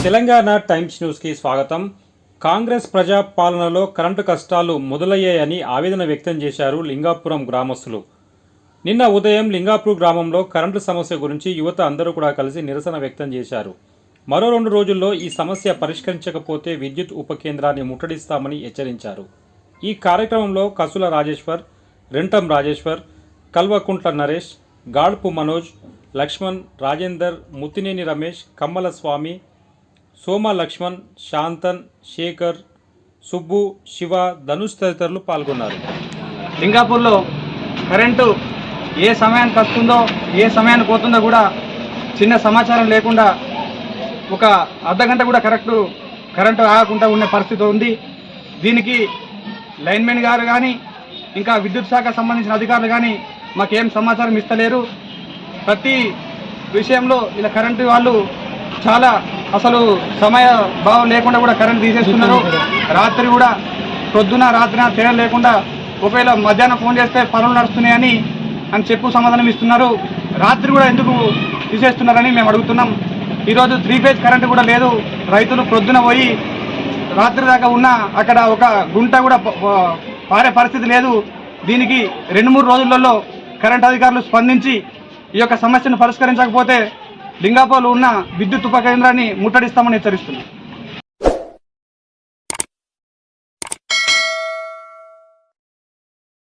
Telangana times న్యూస్కి స్వాగతం. కాంగ్రెస్ ప్రజా పాలనలో కరెంటు కష్టాలు మొదలయ్యాయని ఆవేదన వ్యక్తం చేశారు లింగాపురం గ్రామస్తులు. నిన్న ఉదయం లింగాపూర్ గ్రామంలో కరెంటు సమస్య గురించి యువత అందరూ కూడా కలిసి నిరసన వ్యక్తం చేశారు. మరో 2 రోజుల్లో ఈ సమస్య పరిష్కరించకపోతే విద్యుత్ ఉప కేంద్రాన్ని ముట్టడిస్తామని హెచ్చరించారు. ఈ కార్యక్రమంలో కసుల రాజేశ్వర్, రెంటం రాజేశ్వర్, కల్వకుంట్ల నరేష్, గాడ్పు మనోజ్, లక్ష్మణ్, రాజేందర్, ముత్తినేని రమేష్, కమ్మల స్వామి, సోమ లక్ష్మణ్, శాంతన్, శేఖర్, సుబ్బు, శివ, ధనుష్ తదితరులు పాల్గొన్నారు. లింగాపూర్లో కరెంటు ఏ సమయానికి వస్తుందో ఏ సమయానికి పోతుందో కూడా చిన్న సమాచారం లేకుండా ఒక అర్ధగంట కూడా కరెంటు ఆగకుండా ఉండే పరిస్థితి ఉంది. దీనికి లైన్మెన్ గారు కానీ ఇంకా విద్యుత్ శాఖ సంబంధించిన అధికారులు కానీ మాకేం సమాచారం ఇస్తలేరు. ప్రతి విషయంలో ఇలా కరెంటు వాళ్ళు చాలా అసలు సమయ భావం లేకుండా కూడా కరెంట్ తీసేస్తున్నారు. రాత్రి కూడా పొద్దున రాత్రి తేడా లేకుండా ఒకవేళ మధ్యాహ్నం ఫోన్ చేస్తే పనులు నడుస్తున్నాయని చెప్పు సమాధానం ఇస్తున్నారు. రాత్రి కూడా ఎందుకు తీసేస్తున్నారని మేము అడుగుతున్నాం. ఈరోజు 3 ఫేజ్ కరెంటు కూడా లేదు. రైతులు ప్రొద్దున పోయి రాత్రి దాకా ఉన్న అక్కడ ఒక గుంట కూడా పారే పరిస్థితి లేదు. దీనికి 2-3 రోజులలో కరెంట్ అధికారులు స్పందించి ఈ యొక్క సమస్యను పరిష్కరించకపోతే లింగాపూర్లో ఉన్న విద్యుత్ ఉప కేంద్రాన్ని ముట్టడిస్తామని హెచ్చరిస్తున్నాం.